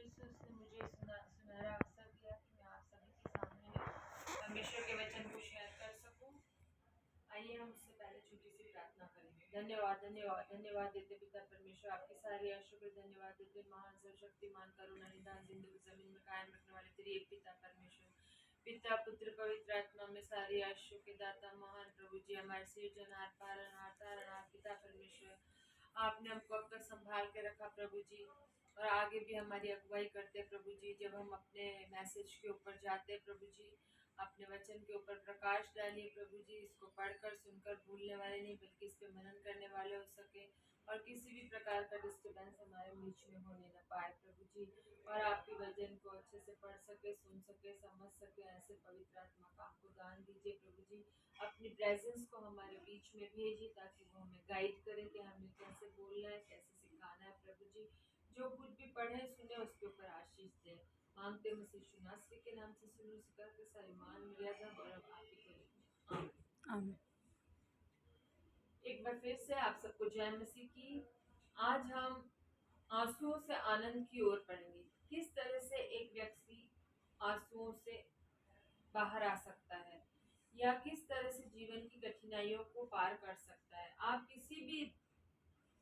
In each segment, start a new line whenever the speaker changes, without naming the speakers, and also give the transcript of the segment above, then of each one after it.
यीशु से मुझे सुनहरा अवसर दिया कि मैं आप सभी के सामने परमेश्वर के वचन को शेयर कर सकूं। आइए हम उससे पहले छोटी सी प्रार्थना करेंगे। धन्यवाद धन्यवाद धन्यवाद देते पिता परमेश्वर, आपके सारे आशीष को धन्यवाद देते। महान सर्वशक्तिमान करुणा निदान जिंदगी जमीन में कायम रखने वाले तेरे एक पिता परमेश्वर, पिता पुत्र पवित्र आत्मा में सारी आशीषों के दाता महान प्रभु जी, हमारे सृजनहार पालनहार तारनहार पिता परमेश्वर, आपने हमको अब तक संभाल के रखा प्रभु जी, और आगे भी हमारी अगुवाई करते प्रभु जी। जब हम अपने मैसेज के ऊपर जाते प्रभु जी, अपने वचन के ऊपर प्रकाश डालिए प्रभु जी। इसको पढ़कर सुनकर भूलने वाले नहीं, बल्कि इस पे मनन करने वाले हो सके, और किसी भी प्रकार का डिस्टर्बेंस हमारे बीच में होने न पाए प्रभु जी। और आपके वचन को अच्छे से पढ़ सके, सुन सके, समझ सके, ऐसे पवित्र आत्मा का हमको दान दीजिए प्रभु जी। अपनी प्रेजेंस को हमारे बीच में भेजिए ताकि वो हमें गाइड करे कि हमें कैसे बोलना है, कैसे सिखाना है प्रभु जी। जो कुछ भी पढ़े सुने उसके ऊपर आशीष दे, मांगते मसीह यीशु नासरी के नाम से सुनो सिखा के सारे मान मर्यादा और अब आप ही को आमीन। एक बार फिर से आप सबको जय मसीह की। आज हम आंसुओं से आनंद की ओर पढ़ेंगे। किस तरह से एक व्यक्ति आंसुओं से बाहर आ सकता है, या किस तरह से जीवन की कठिनाइयों को पार कर सकता है। आप किसी भी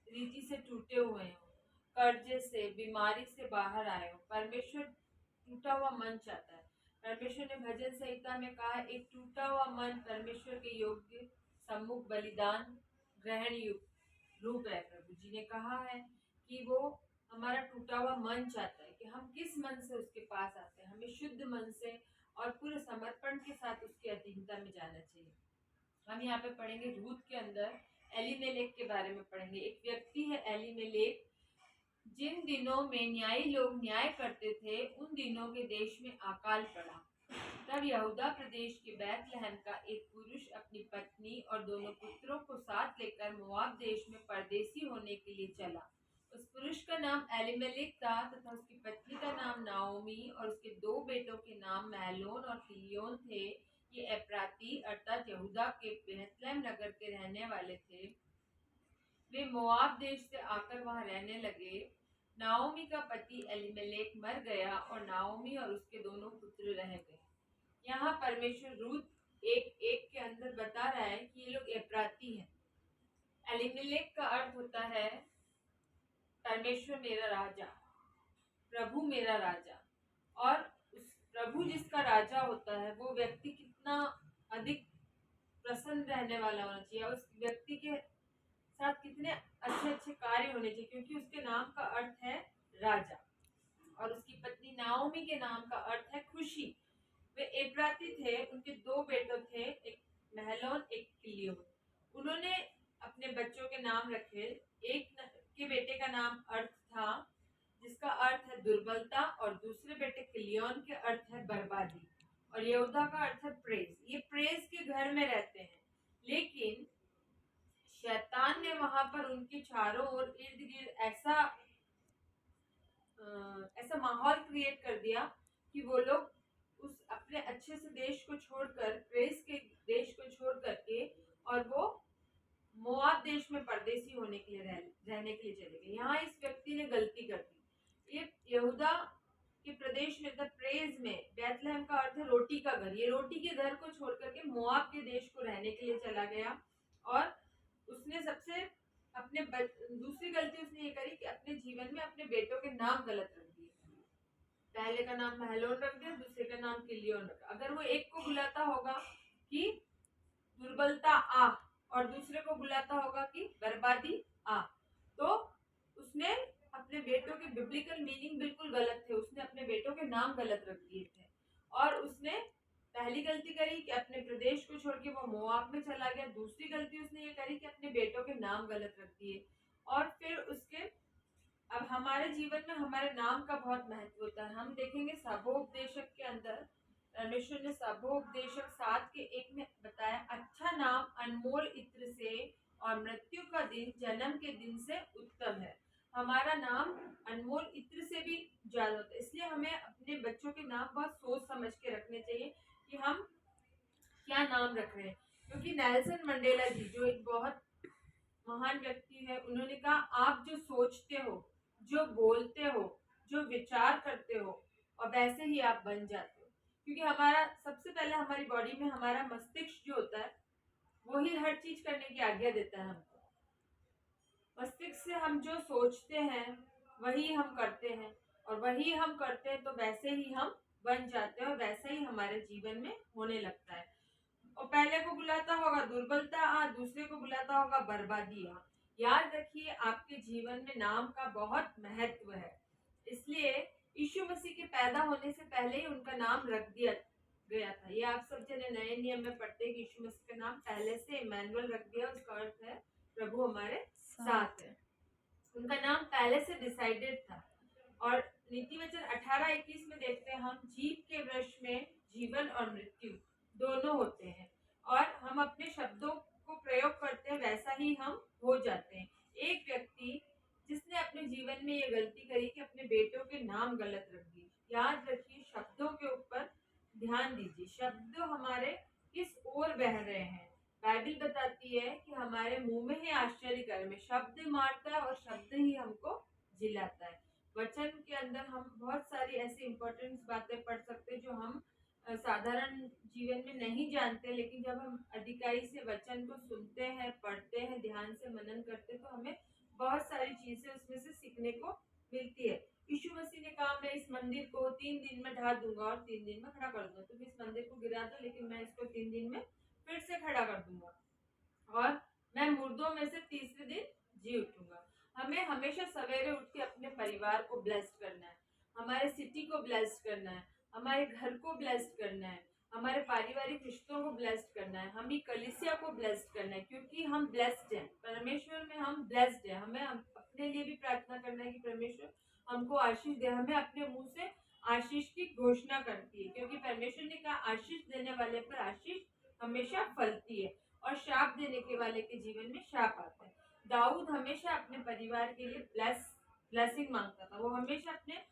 रीति से टूटे हुए हो, कर्जे से, बीमारी से बाहर आए हो, परमेश्वर टूटा हुआ मन चाहता है। परमेश्वर ने भजन संहिता में कहा, एक टूटा हुआ मन परमेश्वर के योग्य सम्मुख बलिदान ग्रहण युक्त रूप है। प्रभु जी ने कहा है कि वो हमारा टूटा हुआ मन चाहता है कि हम किस मन से उसके पास आते हैं। हमें शुद्ध मन से और पूरे समर्पण के साथ उसकी अधीनता में जाना चाहिए। हम यहाँ पे पढ़ेंगे रूत के अंदर एलीमेलेक के बारे में पढ़ेंगे। एक व्यक्ति है एलीमेलेक, जिन दिनों में न्यायी लोग न्याय करते थे उन दिनों के देश में अकाल पड़ा। तब यहूदा प्रदेश के बैतलहम का एक पुरुष अपनी पत्नी और दोनों पुत्रों को साथ लेकर मोआब देश में परदेसी होने के लिए चला। उस पुरुष का नाम एलीमेलेक था तथा उसकी पत्नी का नाम नाओमी, और उसके दो बेटों के नाम महलोन और किलियोन थे। ये एप्राती अर्थात यहूदा के बैतलहम नगर के रहने वाले थे। वे मोआब देश से आकर वहां रहने लगे। नाओमी का पति एलीमेलेक मर गया और नाओमी और उसके दोनों पुत्र रह गए। यहाँ परमेश्वर रूत एक के अंदर बता रहा है कि ये लोग एप्राती हैं। एलीमेलेक का अर्थ होता है परमेश्वर मेरा राजा, प्रभु मेरा राजा। और उस प्रभु जिसका राजा होता है वो व्यक्ति कितना अधिक प्रसन्न रहने वाला होना चाहिए, उस व्यक्ति के साथ कितने अच्छे अच्छे कार्य होने चाहिए, क्योंकि उसके नाम का अर्थ है राजा। और उसकी पत्नी नाओमी के नाम का अर्थ है खुशी। वे एप्राती थे, उनके दो बेटे थे, एक महलोन एक किलियोन। उन्होंने अपने बच्चों के नाम रखे। एक के बेटे का नाम अर्थ था, जिसका अर्थ है दुर्बलता, और दूसरे बेटे किलियोन के अर्थ है बर्बादी, और यहूदा का अर्थ है प्रेज। ये प्रेज के घर में रहते हैं, लेकिन शैतान ने वहां पर उनके चारों ओर इर्द गिर्द ऐसा माहौल क्रिएट कर दिया कि वो लोग उस अपने अच्छे से देश को छोड़कर, प्रेस के देश को छोड़ करके, और वो मोआब देश में परदेसी होने के लिए रहने के लिए चले गए। यहाँ इस व्यक्ति ने गलती कर दी। ये यहूदा के प्रदेश में द प्रेज में, बैतलहम का अर्थ है रोटी का घर, ये रोटी के घर को छोड़ करके मोआब के देश को रहने के लिए चला गया। और उसने सबसे दूसरी गलती उसने ये करी कि अपने जीवन में अपने बेटों के नाम गलत रख दिए। पहले का नाम महलोन रख दिया, दूसरे का नाम किलियोन रखा। अगर वो एक को बुलाता होगा कि दुर्बलता आ, और दूसरे को बुलाता होगा कि बर्बादी आ, तो उसने अपने बेटों के बिब्लिकल मीनिंग बिल्कुल गलत थे। उसने अपने बेटों के नाम गलत रख दिए थे। और उसने पहली गलती करी कि अपने प्रदेश को छोड़ के वो मोआब में चला गया। दूसरी गलती उसने ये करी कि अपने बेटों के नाम गलत रख दिए। और फिर उसके अब हमारे जीवन में हमारे नाम का बहुत महत्व होता है। हम देखेंगे सबोपदेशक के अंदर परमेश्वर ने सबोपदेशक 7 के 1 में बताया, अच्छा नाम अनमोल इत्र से और मृत्यु का दिन जन्म के दिन से उत्तम है। हमारा नाम अनमोल इत्र से भी ज्यादा होता है, इसलिए हमें अपने बच्चों के नाम बहुत सोच समझ के रखने चाहिए कि हम क्या नाम रख रहे हैं। क्योंकि नेल्सन मंडेला जी, जो एक बहुत महान व्यक्ति है, उन्होंने कहा, आप जो सोचते हो, जो बोलते हो, जो विचार करते हो और वैसे ही आप बन जाते हो। क्योंकि हमारा सबसे पहले हमारी बॉडी में हमारा मस्तिष्क जो होता है वही हर चीज करने की आज्ञा देता है हमको। मस्तिष्क से हम जो सोचते हैं वही हम करते हैं, और वही हम करते हैं तो वैसे ही हम बन जाते हैं और वैसा ही हमारे जीवन में होने लगता है। और पहले को बुलाता होगा दुर्बलता, दूसरे को बुलाता होगा बर्बादी। याद रखिए आपके जीवन में नाम का बहुत महत्व है, इसलिए यीशु मसीह के पैदा होने से पहले ही उनका नाम रख दिया गया था। ये आप सब जने नए नियम में पढ़ते हैं कि यीशु मसीह का नाम पहले से इमैनुअल रख दिया, उसका अर्थ है प्रभु हमारे साथ है। उनका नाम पहले से डिसाइडेड था। और नीति वचन 18:21 में देखते हैं हम, जीव के वृक्ष में जीवन और मृत्यु दोनों होते हैं, और हम अपने शब्दों को प्रयोग करते हैं वैसा ही हम हो जाते हैं। एक व्यक्ति जिसने अपने जीवन में ये गलती करी कि अपने बेटों के नाम गलत रख दिए। याद रखिए शब्दों के ऊपर ध्यान दीजिए, शब्द हमारे किस ओर बह रहे हैं। बाइबल बताती है कि हमारे मुंह में ही आश्चर्य कर्म है, शब्द मारता है और शब्द ही हमको जिलाता है। वचन के अंदर हम बहुत सारी ऐसी इम्पोर्टेंट बातें पढ़ सकते हैं जो हम साधारण जीवन में नहीं जानते, लेकिन जब हम अधिकारी से वचन को सुनते हैं, पढ़ते हैं, ध्यान से मनन करते हैं, तो हमें बहुत सारी चीजें उसमें से सीखने को मिलती है। यीशु मसीह ने कहा, मैं इस मंदिर को 3 दिन में ढा दूंगा और 3 दिन में खड़ा कर दूंगा। तुम इस मंदिर को गिरा दो, लेकिन मैं इसको 3 दिन में फिर से खड़ा कर दूंगा, और मैं मुर्दों में से तीसरे दिन जी उठूंगा। हमें हमेशा सवेरे उठ के अपने परिवार को ब्लेस्ड करना है, हमारे सिटी को ब्लेस्ड करना है, हमारे घर को ब्लेस्ड करना है, हमारे पारिवारिक रिश्तों को ब्लेस्ड करना है, हमें कलीसिया को ब्लेस्ड करना है, क्योंकि हम ब्लेस्ड हैं परमेश्वर में, हम ब्लेस्ड हैं। हमें अपने लिए भी प्रार्थना करना है कि परमेश्वर हमको आशीष दे। हमें अपने मुंह से आशीष की घोषणा करती है, क्योंकि परमेश्वर ने कहा आशीष देने वाले पर आशीष हमेशा फलती है, और शाप देने के वाले के जीवन में शाप आता है। दाऊद हमेशा अपने परिवार के लिए ब्लेसिंग मांगता था, वो हमेशा अपने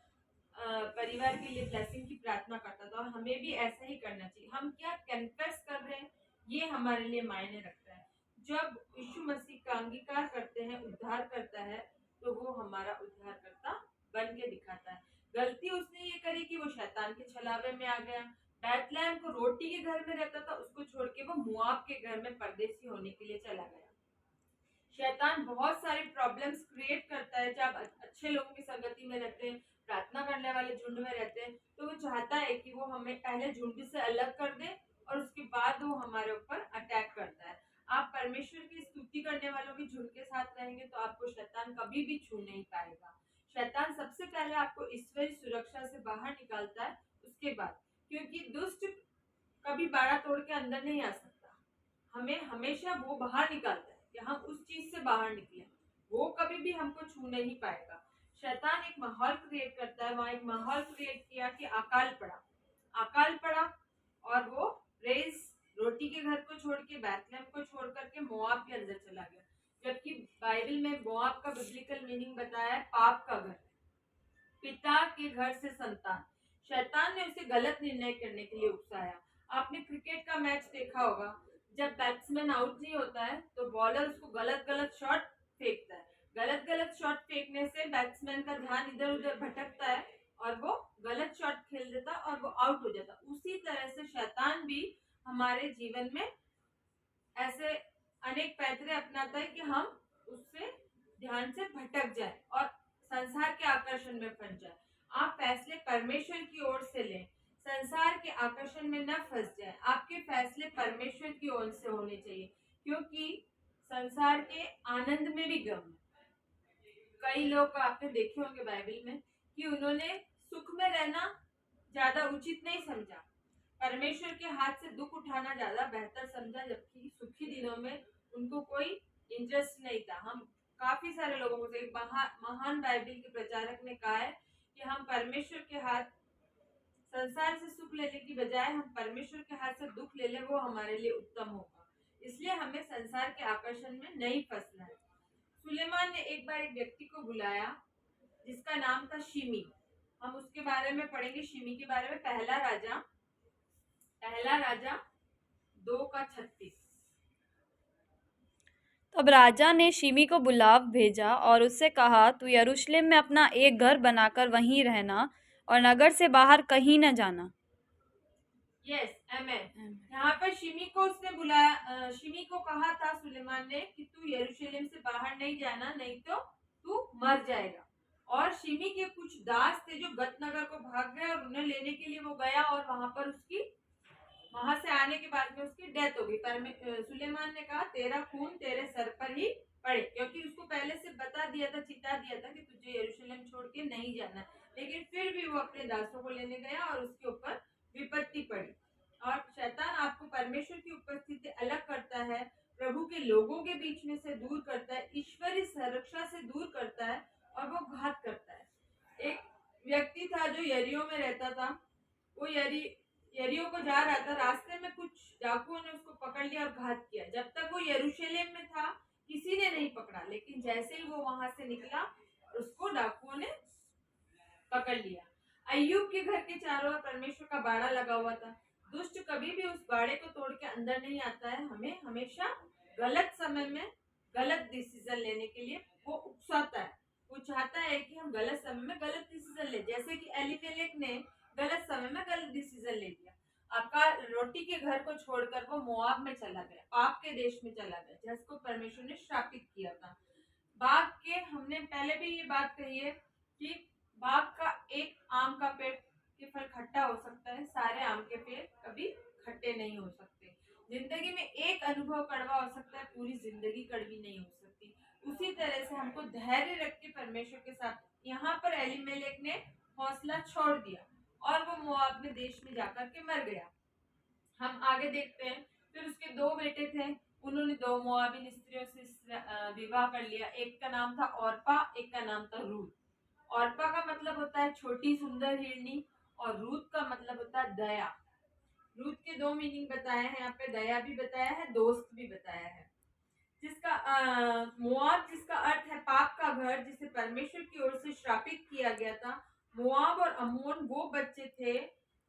परिवार के लिए ब्लेसिंग की प्रार्थना करता था, और हमें भी ऐसा ही करना चाहिए। हम क्या कन्फेस कर रहे हैं ये हमारे लिए मायने रखता है। जब यीशु मसीह का अंगीकार करते हैं उद्धार करता है, तो वो हमारा उद्धार करता बन के दिखाता है। गलती उसने ये करी कि वो शैतान के छलावे में आ गया। बैतलहम को रोटी के घर में रहता था, उसको छोड़ के वो मुआब के घर में परदेसी होने के लिए चला गया। शैतान बहुत सारे प्रॉब्लम्स क्रिएट करता है। जब अच्छे लोगों की संगति में रहते हैं, प्रार्थना करने वाले झुंड में रहते हैं, तो वो चाहता है कि वो हमें पहले झुंड से अलग कर दे और उसके बाद वो हमारे ऊपर अटैक करता है। आप परमेश्वर की स्तुति करने वालों के झुंड के साथ रहेंगे तो आपको शैतान कभी भी छू नहीं पाएगा। शैतान सबसे पहले आपको ईश्वरीय सुरक्षा से बाहर निकालता है, उसके बाद, क्योंकि दुष्ट कभी बाड़ा तोड़ के अंदर नहीं आ सकता। हमें हमेशा वो बाहर निकालता है कि हम उस चीज से बाहर निकले, वो कभी भी हमको छू नहीं पाएगा। शैतान एक माहौल क्रिएट करता है, वहां एक माहौल क्रिएट किया कि अकाल पड़ा, और वो रेस रोटी के घर को छोड़ के, बैतलहम को छोड़ करके मोआब के अंदर चला गया। जबकि बाइबल में मोआब का बिब्लिकल मीनिंग बताया है पाप का घर, पिता के घर से संतान। शैतान ने उसे गलत निर्णय करने के लिए उकसाया। आपने क्रिकेट का मैच देखा होगा, जब बैट्समैन आउट नहीं होता है तो बॉलर उसको गलत गलत शॉट फेंकता है। गलत गलत शॉट फेंकने से बैट्समैन का ध्यान इधर उधर भटकता है और वो गलत शॉट खेल देता और वो आउट हो जाता। उसी तरह से शैतान भी हमारे जीवन में ऐसे अनेक पैतरे अपनाता है कि हम उससे ध्यान से भटक जाए और संसार के आकर्षण में फंस जाए। आप फैसले परमेश्वर की ओर से लें, संसार के आकर्षण में न फंस जाए। आपके फैसले परमेश्वर की ओर से होने चाहिए, क्योंकि संसार के आनंद में भी गम है। कई लोग आपने देखे होंगे बाइबल में कि उन्होंने सुख में रहना ज्यादा उचित नहीं समझा, परमेश्वर के हाथ से दुख उठाना ज्यादा बेहतर समझा, जबकि सुखी दिनों में उनको कोई इंटरेस्ट नहीं था। हम काफी सारे लोगों को, एक महान बाइबल के प्रचारक ने कहा है कि हम परमेश्वर के हाथ, संसार से सुख लेने की बजाय हम परमेश्वर के हाथ से दुख ले ले, वो हमारे लिए उत्तम होगा। इसलिए हमें संसार के आकर्षण में नहीं फंसना है। सुलेमान ने एक बार एक व्यक्ति को बुलाया जिसका नाम था शिमी। हम उसके बारे में पढ़ेंगे, शिमी के बारे में, पहला राजा 2:36।
तब राजा ने शिमी को बुला भेजा और उससे कहा, तू यरूशलेम में अपना एक घर बनाकर वहीं रहना और नगर से बाहर कहीं न जाना।
यस, आमेन। यहाँ पर शिमी को उसने बुलाया, शिमी को कहा था सुलेमान ने कि तू यरूशलेम से बाहर नहीं जाना, नहीं तो तू मर जाएगा। और शिमी के कुछ दास थे जो गत नगर को भाग गए और उन्हें लेने के लिए वो गया और वहां से आने के बाद में उसकी डेथ हो गई। पर सुलेमान ने कहा तेरा खून तेरे सर पर ही पड़े, क्योंकि उसको पहले से बता दिया था, चिता दिया था कि तुझे यरूशलेम छोड़ के नहीं जाना। लेकिन फिर भी वो अपने दासों को लेने गया और उसके ऊपर विपत्ति पड़ी। और शैतान आपको परमेश्वर की उपस्थिति अलग करता है, प्रभु के लोगों के बीच में से दूर करता है, ईश्वरीय सुरक्षा से दूर करता है और वो घात करता है। एक व्यक्ति था जो यरियो में रहता था। वो यरियो को जा रहा था, रास्ते में कुछ डाकुओं ने उसको पकड़ लिया और घात किया। जब तक वो यरूशलेम में था किसी ने नहीं पकड़ा, लेकिन जैसे ही वो वहां से निकला उसको डाकुओं ने पकड़ लिया। अय्यूब के घर के चारों ओर परमेश्वर का बाड़ा लगा हुआ था। दुष्ट कभी भी उस बाड़े को तोड़ के अंदर नहीं आता है। हमें हमेशा गलत समय में गलत डिसीजन लेने के लिए वो उकसाता है। वो चाहता है कि हम गलत समय में गलत डिसीजन ले, जैसे कि एलीमेलेक ने गलत समय में गलत डिसीजन ले लिया। आपका रोटी के घर को छोड़कर वो मोआब में चला गया, पाप के देश में चला गया, जिसको परमेश्वर ने श्रापित किया था। बाग के, हमने पहले भी ये बात कही है कि बाग का एक आम का पेड़ के फल खट्टा हो सकता है, सारे आम के पेड़ कभी खट्टे नहीं हो सकते। जिंदगी में एक अनुभव कड़वा हो सकता है, पूरी जिंदगी कड़वी नहीं हो सकती। उसी तरह से हमको धैर्य रख के परमेश्वर के साथ, यहाँ पर एलीमेलेक ने हौसला छोड़ दिया और वो मोआब में देश में जाकर के मर गया। हम आगे देखते हैं, फिर उसके दो बेटे थे, उन्होंने दो मोआबी स्त्रियों से विवाह कर लिया। एक का नाम था औरपा, एक का नाम था रूत। औरपा का मतलब होता है छोटी सुंदर हिरनी और रूत का मतलब होता है दया। रूत के दो मीनिंग बताए हैं यहाँ पे, दया भी बताया है, दोस्त भी बताया है। जिसका मोआब, जिसका अर्थ है पाप का घर, जिसे परमेश्वर की ओर से श्रापित किया गया था। मोआब और अम्मोन वो बच्चे थे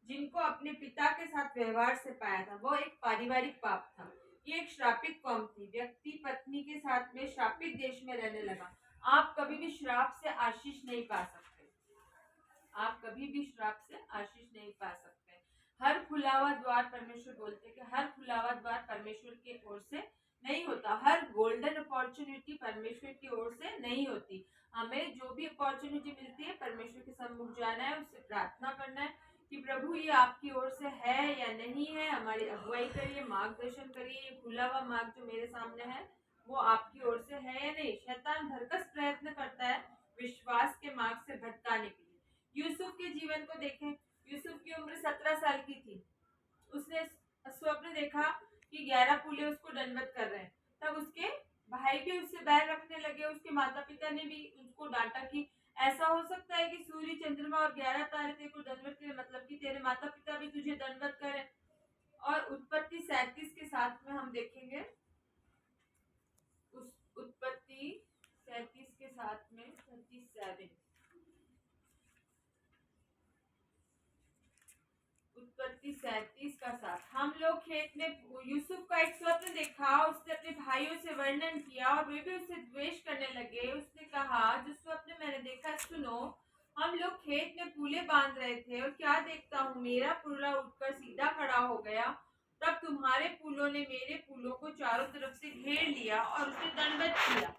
जिनको अपने पिता के साथ व्यवहार से पाया था। वो एक पारिवारिक पाप था। ये एक श्रापित कौम थी। व्यक्ति पत्नी के साथ में श्रापित देश में रहने लगा। आप कभी भी श्राप से आशीष नहीं पा सकते। आप कभी भी श्राप से आशीष नहीं पा सकते। हर खुला हुआ द्वार, परमेश्वर बोलते कि हर खुला हुआ द्वार परमेश्वर की ओर से नहीं होता। हर गोल्डन अपॉर्चुनिटी परमेश्वर की ओर से नहीं होती। हमें जो भी अपॉर्चुनिटी मिलती है, परमेश्वर के सम्मुख जाना है, उससे प्रार्थना करना है कि प्रभु ये आपकी ओर से है या नहीं है। हमारी अगुवाई करिए, मार्गदर्शन करिए। ये खुला हुआ मार्ग जो मेरे सामने है वो आपकी ओर से है या नहीं। शैतान भरकस प्रयत्न करता है विश्वास के मार्ग से भटकाने के लिए। यूसुफ के जीवन को देखें। यूसुफ की उम्र 17 साल की थी। उसने स्वप्न देखा कि 11 कूले उसको दंडवत कर रहे हैं। तब उसके भाई भी उससे बैर रखने लगे। उसके माता पिता ने भी उसको डांटा कि ऐसा हो सकता है कि सूर्य, चंद्रमा और 11 तारे तेरे को दंडवत करें, मतलब कि तेरे माता पिता भी तुझे दंडवत करें। और उत्पत्ति 37 के साथ में हम देखेंगे, उस उत्पत्ति 37 के साथ में 37, उत्पत्ति 37 का साथ, हम लोग खेत में, यूसुफ का एक स्वप्न देखा। उसने अपने भाइयों से वर्णन किया और वे भी उससे द्वेष करने लगे। उसने कहा, जो स्वप्न मैंने देखा सुनो। हम लोग खेत में पूले बांध रहे थे और क्या देखता हूँ, मेरा पूला उठकर सीधा खड़ा हो गया। तब तुम्हारे पूलों ने मेरे पूलों को चारों तरफ से घेर लिया और उसे दंडवत किया।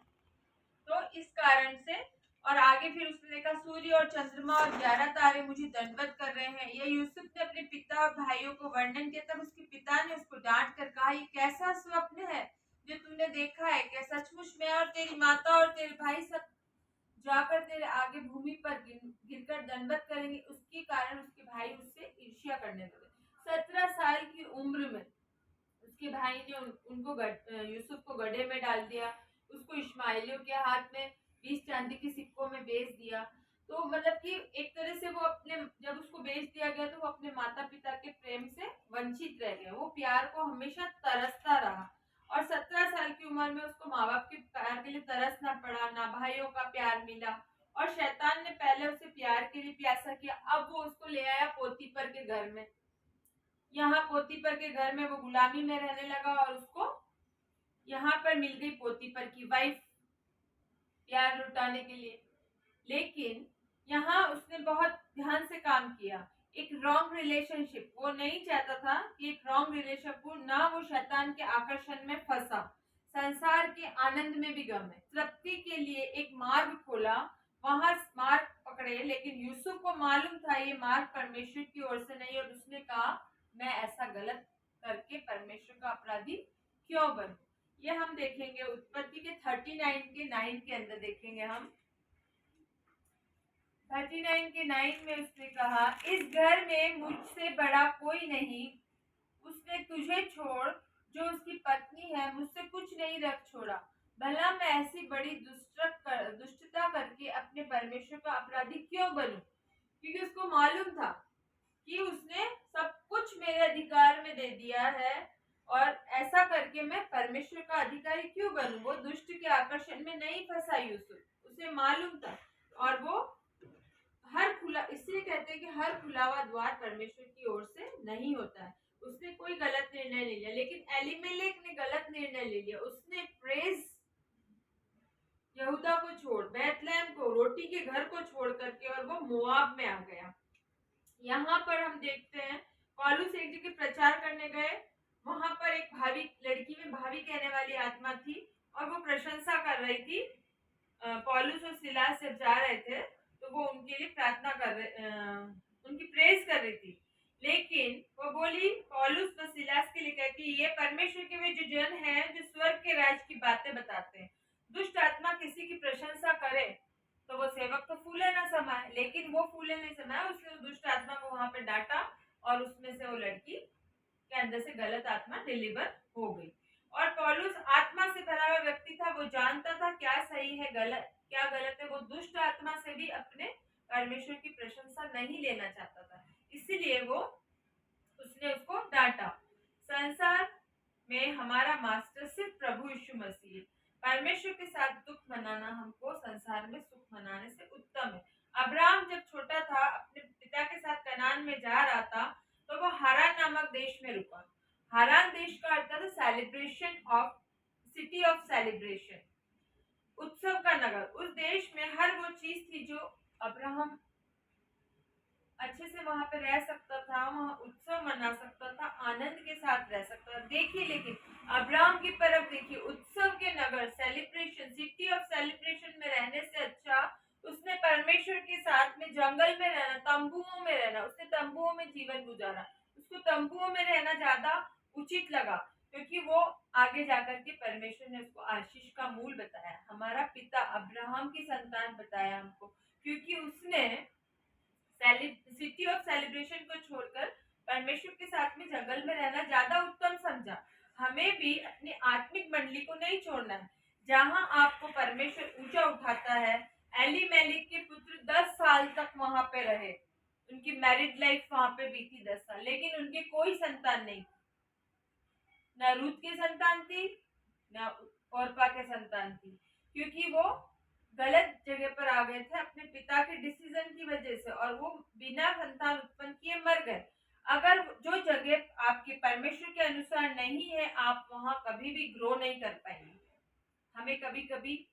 तो इस कारण से, और आगे फिर उसने देखा सूर्य और चंद्रमा और 11 तारे मुझे दंडवत कर रहे हैं। ये यूसुफ ने अपने पिता और भाइयों को वर्णन किया। तब उसके पिता ने उसको डांट कर कहा, ये कैसा स्वप्न है जो तूने देखा है? क्या सचमुच मैं और तेरी माता और तेरे भाई सब जाकर तेरे आगे भूमि पर गिरकर दंडवत करेंगे? उसके कारण उसके भाई उससे ईर्ष्या करने लगे। 17 साल की उम्र में उसके भाई ने उनको यूसुफ को गड्ढे में डाल दिया। उसको इश्माइलियों के हाथ में 20 चांदी के सिक्कों में बेच दिया। तो मतलब कि एक तरह से वो अपने, जब उसको बेच दिया गया तो वो अपने माता पिता के प्रेम से वंचित रह गया। वो प्यार को हमेशा तरसता रहा और 17 साल की उम्र में उसको माँ बाप के प्यार के लिए तरसना पड़ा, ना भाइयों का प्यार मिला। और शैतान ने पहले उसे प्यार के लिए प्यासा किया, अब वो उसको ले आया पोतीपर के घर में। यहाँ पोतीपर के घर में वो गुलामी में रहने लगा और उसको यहाँ पर मिल गई पोतीपर की वाइफ प्यार लुटाने के लिए। लेकिन यहाँ उसने बहुत ध्यान से काम किया। एक रॉन्ग रिलेशनशिप, वो नहीं चाहता था कि एक रॉन्ग रिलेशनशिप हो, ना वो शैतान के आकर्षण में फंसा। संसार के आनंद में भी गम है, तृप्ति के लिए एक मार्ग खोला, वहां मार्ग पकड़े। लेकिन यूसुफ को मालूम था ये मार्ग परमेश्वर की ओर से नहीं, और उसने कहा मैं ऐसा गलत करके परमेश्वर का अपराधी क्यों बनूं। ये हम देखेंगे उत्पत्ति के 39 के 9 के अंदर देखेंगे हम। 39 के 9 में उसने कहा इस घर में मुझसे बड़ा कोई नहीं, उसने तुझे छोड़ जो उसकी पत्नी है मुझसे कुछ नहीं रख छोड़ा। भला मैं ऐसी बड़ी दुष्टता करके अपने परमेश्वर का अपराधी क्यों बनूं। क्योंकि उसको मालूम था कि उसने सब कुछ मेरे अधिकार में दे दिया है, और ऐसा करके मैं परमेश्वर का अधिकारी क्यों बनूं। वो दुष्ट के आकर्षण में नहीं फंसा यूसुफ, उसे मालूम था। और वो हर खुला, इसलिए कहते हैं कि हर खुला हुआ द्वार परमेश्वर की ओर से नहीं होता है। उसने कोई गलत निर्णय नहीं लिया, लेकिन एलीमेलेक ने गलत निर्णय ले लिया। उसने प्रेज यहूदा को छोड़, बैतलहम को, रोटी के घर को छोड़ करके, और वो मोआब में आ गया। यहाँ पर हम देखते हैं पौलुस एक जगह प्रचार करने गए, वहां पर एक भावी लड़की में भावी कहने वाली आत्मा थी, और वो प्रशंसा कर रही थी। पौलुस और सिलास जब जा रहे थे तो वो उनके लिए प्रार्थना कर रहे, उनकी प्रेज कर रही थी। लेकिन वो बोली पौलुस व सिलास के लिए कहती ये परमेश्वर के वे जो जन हैं जो स्वर्ग के राज की बातें बताते हैं। दुष्ट आत्मा किसी की प्रशंसा करे तो वो सेवक तो फूले ना समाये, लेकिन वो फूले नहीं समाया। उसने उस दुष्ट आत्मा को वहां पे डांटा, और उसमें से वो लड़की के अंदर से गलत आत्मा डिलीवर हो गई। और पौलुस आत्मा से भरा हुआ व्यक्ति था, वो जानता था क्या सही है क्या गलत है। वो दुष्ट आत्मा से भी अपने परमेश्वर की प्रशंसा नहीं लेना चाहता था, इसीलिए उसने उसको डांटा। संसार में हमारा मास्टर सिर्फ प्रभु यीशु मसीह है। परमेश्वर के साथ दुख मनाना हमको संसार में सुख मनाने से उत्तम है। अब्राहम जब छोटा था, अपने पिता के साथ कनान में जा रहा था, तो वो हारान नामक देश में रुका। हारान देश का अर्थ था celebration of, city of celebration, उत्सव का नगर। उस देश में हर वो चीज थी जो अब्राहम अच्छे से वहां पे रह सकता था, वहां उत्सव मना सकता था, आनंद के साथ रह सकता था। देखिए, लेकिन अब्राहम की तरफ देखिए, उत्सव के नगर, सेलिब्रेशन, सिटी ऑफ सेलिब्रेशन में रहने से अच्छा उसने परमेश्वर के साथ में जंगल में रहना, तंबुओं में रहना, उसने तंबुओं में जीवन गुजारा। उसको तंबुओं में रहना ज्यादा उचित लगा, क्योंकि वो आगे जाकर के परमेश्वर ने उसको आशीष का मूल बताया, हमारा पिता अब्राहम की संतान बताया हमको, क्योंकि उसने सिटी ऑफ सेलिब्रेशन को छोड़कर परमेश्वर के साथ में जंगल में रहना ज्यादा उत्तम समझा। हमें भी अपनी आत्मिक मंडली को नहीं छोड़ना है। जहां आपको परमेश्वर ऊंचा उठाता है, एलीमेलेक के पुत्र 10 साल तक वहां पे रहे, उनकी मैरिड लाइफ वहां पे बीती 10 साल, लेकिन उनके कोई संतान नहीं, ना रूत की संतान थी, ना औरपा के संतान थी, क्योंकि वो गलत जगह पर आ गए थे अपने पिता के डिसीजन की वजह से, और वो बिना संतान उत्पन्न किए मर गए। अगर जो जगह आपके परमेश्वर के अनुसार नहीं है, आप वहां कभी भी ग्रो नहीं कर पाएंगे। हमें कभी कभी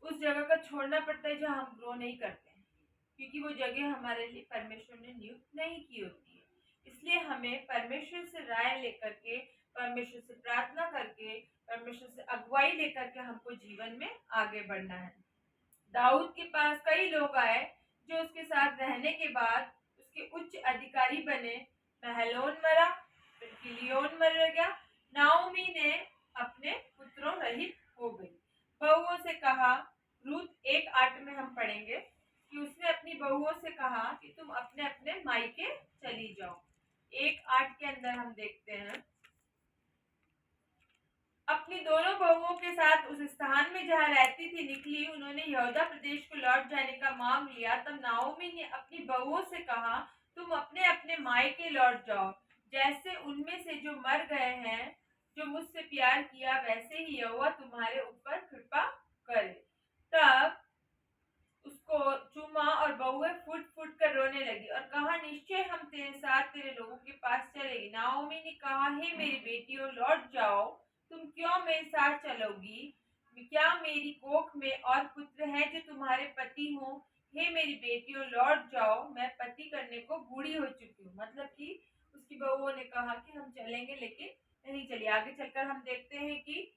उस जगह का छोड़ना पड़ता है जहाँ हम ग्रो नहीं करते हैं, क्योंकि वो जगह हमारे लिए परमेश्वर ने नियुक्त नहीं की होती है। इसलिए हमें परमेश्वर से राय लेकर के, परमेश्वर से प्रार्थना करके, परमेश्वर से अगुवाई लेकर के हमको जीवन में आगे बढ़ना है। दाऊद के पास कई लोग आए जो उसके साथ रहने के बाद उसके उच्च अधिकारी बने। महलोन मरा, फिर किलियोन मर गया, नाओमी ने अपने पुत्रों रहित हो गई। बहुओं से कहा, रूत 1:8 में हम पढ़ेंगे कि उसने अपनी बहुओं से कहा कि तुम अपने अपने मायके चली जाओ। 1:8 के अंदर हम देखते हैं, अपनी दोनों बहुओं के साथ उस स्थान में जहाँ रहती थी निकली, उन्होंने यहूदा प्रदेश को लौट जाने का मांग लिया। तब नाओमी ने अपनी बहुओं से कहा, तुम अपने अपने मायके लौट जाओ, जैसे उनमें से जो मर गए हैं, जो मुझसे प्यार किया, वैसे ही यहोवा तुम्हारे ऊपर कृपा करे। तब उसको चूमा और बहुएं फुट फुट कर रोने लगी और कहा, निश्चय हम तेरे साथ तेरे लोगों के पास चलेंगे। नाओमी ने कहा, हे मेरी बेटियों, लौट जाओ, तुम क्यों मेरे साथ चलोगी? क्या मेरी कोख में और पुत्र हैं जो तुम्हारे पति हों? हे मेरी बेटियों, लौट जाओ, मैं पति करने को बूढ़ी हो चुकी हूँ। मतलब कि उसकी बहुओं ने कहा कि हम चलेंगे, लेकिन नहीं चली। आगे चलकर हम देखते हैं कि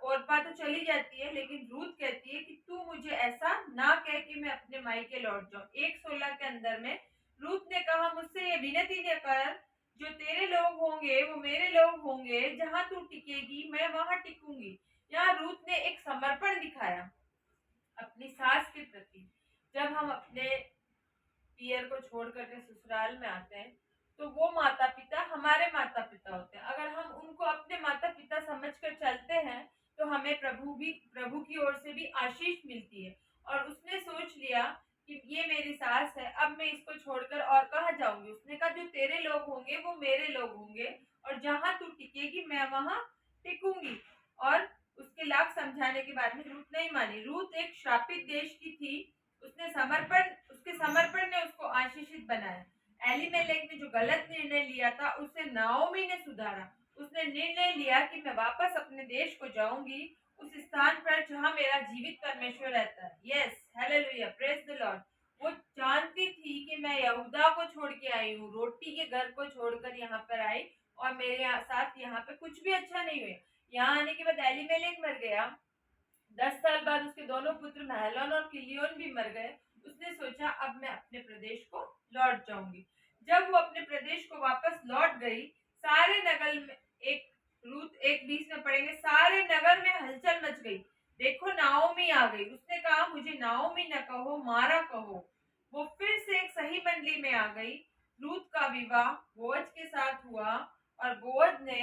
ओरपा तो चली जाती है, लेकिन रूथ कहती है कि तू मुझे ऐसा ना कह कि मैं अपने मायके लौट जाऊं। 1:16 के अंदर में रूथ ने कहा, मुझसे ये विनती न कर, जो तेरे लोग होंगे वो मेरे लोग होंगे, जहां तू टिकेगी मैं वहां टिकूंगी। यहाँ रूथ ने एक समर्पण दिखाया अपनी सास के प्रति। जब हम अपने पियर को छोड़ करके ससुराल में आते हैं, तो वो माता पिता हमारे माता पिता होते हैं। अगर हम उनको अपने माता पिता समझकर चलते हैं, तो हमें प्रभु की ओर से भी आशीष मिलती है। और उसने सोच लिया कि ये मेरी सास है, अब मैं इसको छोड़कर और कहाँ जाऊंगी। उसने कहा, जो तेरे लोग होंगे वो मेरे लोग होंगे, और जहां तू टिकेगी मैं वहां टिकूंगी। और उसके लाख समझाने के बाद में रूथ नहीं मानी। रूथ एक श्रापित देश की थी। उसके समर्पण ने उसको आशीषित बनाया। एलीमेलेक ने जो गलत निर्णय लिया था, उसे नाओमी ने सुधारा। उसने निर्णय लिया कि मैं वापस अपने देश को जाऊंगी, उस स्थान पर जहां मेरा जीवित परमेश्वर रहता है। Yes, hallelujah, praise the Lord. वो जानती थी कि मैं यहूदा को छोड़ के आई हूँ, रोटी के घर को छोड़कर यहाँ पर आई, और मेरे साथ यहाँ पे कुछ भी अच्छा नहीं हुआ। यहाँ आने के बाद एलीमेलेक मर गया। 10 साल बाद उसके दोनों पुत्र महलोन और किलियोन भी मर गए। उसने सोचा, अब मैं अपने प्रदेश को लौट जाऊंगी। जब वो अपने प्रदेश को वापस लौट गई, सारे नगर में एक रूत 1:20 में पढ़ेंगे, सारे नगर में हलचल मच गई। देखो, नाओमी आ गई। उसने कहा, मुझे नाओमी न कहो, मारा कहो। वो फिर से एक सही मंडली में आ गई। रूत का विवाह बोअज के साथ हुआ, और बोअज ने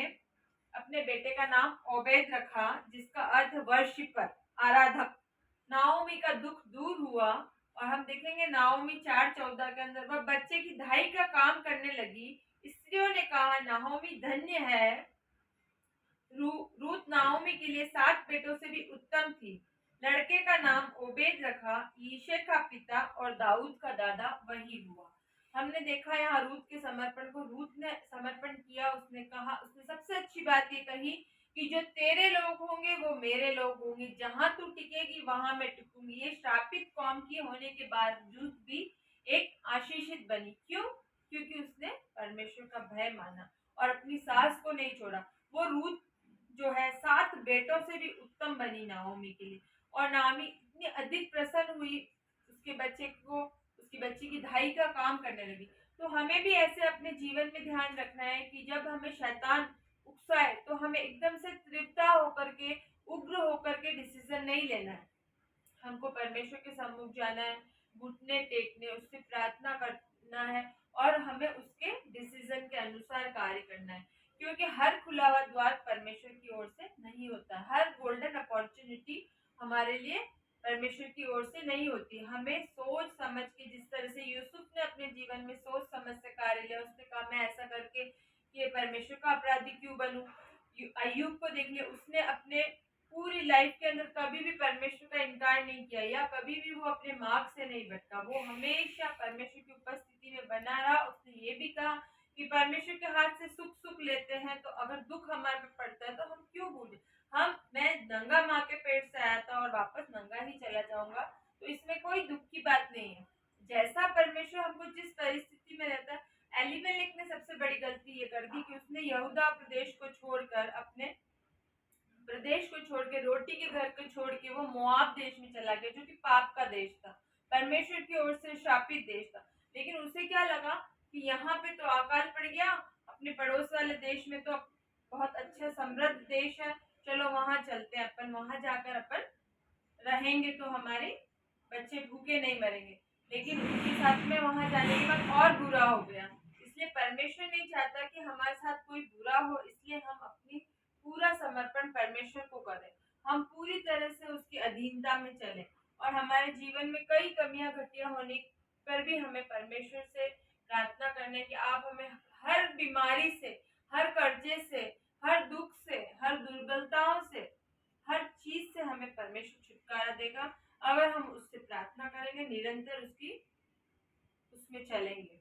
अपने बेटे का नाम ओबेद रखा, जिसका अर्थ वर्शिपर, आराधक। नाओमी का दुख दूर हुआ, और हम देखेंगे नाओमी 4:14 के अंदर, वह बच्चे की धाई का काम करने लगी। स्त्रियों ने कहा, नाओमी धन्य है। रूत नाओमी के लिए 7 बेटों से भी उत्तम थी। लड़के का नाम ओबेद रखा। यिशै का पिता और दाऊद का दादा वही हुआ। हमने देखा यहाँ रूत के समर्पण को। रूत ने समर्पण किया। उसने कहा, उसने सबसे अच्छी बात ये कही कि जो तेरे लोग होंगे वो मेरे लोग होंगे, जहां तू टिकेगी वहां मैं टिकूंगी। ये श्रापित कौम की होने के बावजूद भी एक आशीषित बनी। क्यों? क्योंकि उसने परमेश्वर का भय माना और अपनी सास को नहीं छोड़ा। वो रूत जो है 7 बेटों से भी उत्तम बनी नाओमी के लिए। और नाओमी इतनी अधिक प्रसन्न हुई, उसकी बच्ची की धाई का काम करने लगी। तो हमें भी ऐसे अपने जीवन में ध्यान रखना है कि जब हमें शैतान उकसाए, तो हमें एकदम से तीव्रता होकर के, उग्र होकर के डिसीजन नहीं लेना है। हमको परमेश्वर के सम्मुख जाना है, घुटने टेकने, उससे प्रार्थना करना है, और हमें उसके डिसीजन के अनुसार कार्य करना है। क्योंकि हर खुला हुआ द्वार परमेश्वर की ओर से नहीं होता। हर गोल्डन अपॉर्चुनिटी हमारे लिए परमेश्वर की ओर से नहीं होती। हमें सोच समझ के, जिस तरह से यूसुफ ने अपने जीवन में सोच समझ से कार्य लिया, उसने कहा, मैं ऐसा करके ये परमेश्वर का अपराधी क्यों बनूं। अय्यूब को देख लिया, उसने अपने पूरी लाइफ के अंदर कभी भी परमेश्वर का इनकार नहीं किया, या कभी भी वो अपने मार्ग से नहीं भटका। वो हमेशा परमेश्वर की उपस्थिति में बना रहा। उसने ये भी कहा कि परमेश्वर के हाथ से सुख लेते हैं, तो अगर दुख हमारे पे पड़ता है तो हम क्यों भूले। मैं नंगा माँ के पेट से आया था और वापस नंगा ही चला जाऊंगा, तो इसमें कोई दुख की बात नहीं है। जैसा परमेश्वर हमको जिस परिस्थिति में रहता है। एलीमेलेक ने सबसे बड़ी गलती ये कर दी कि उसने यहूदा प्रदेश को छोड़कर, अपने प्रदेश को छोड़ के, रोटी के घर को छोड़ के वो मोआब देश में चला गया, जो कि पाप का देश था, परमेश्वर की ओर से शापित देश था। लेकिन उसे क्या लगा कि यहाँ पे तो अकाल पड़ गया, अपने पड़ोस वाले देश में तो बहुत अच्छा समृद्ध देश है, चलो वहां चलते हैं, अपन वहां जाकर अपन रहेंगे तो हमारे बच्चे भूखे नहीं मरेंगे। लेकिन उनके साथ में वहां जाने के बाद और बुरा हो गया। इसलिए परमेश्वर नहीं चाहता कि हमारे साथ कोई बुरा हो, इसलिए हम अपनी पूरा समर्पण परमेश्वर को करें। हम पूरी तरह से उसकी अधीनता में चलें, और हमारे जीवन में कई कमियां घटिया होने पर भी हमें परमेश्वर से प्रार्थना करने की, आप हमें हर बीमारी से, हर कर्जे से, हर दुख से, हर दुर्बलताओं से, हर चीज से हमें परमेश्वर छुटकारा देगा, अगर हम उससे प्रार्थना करेंगे, निरंतर उसमें चलेंगे,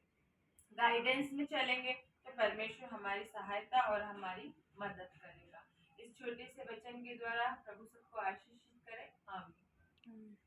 गाइडेंस में चलेंगे, तो परमेश्वर हमारी सहायता और हमारी मदद करेगा। इस छोटे से वचन के द्वारा प्रभु सबको आशीषित करे। आमीन।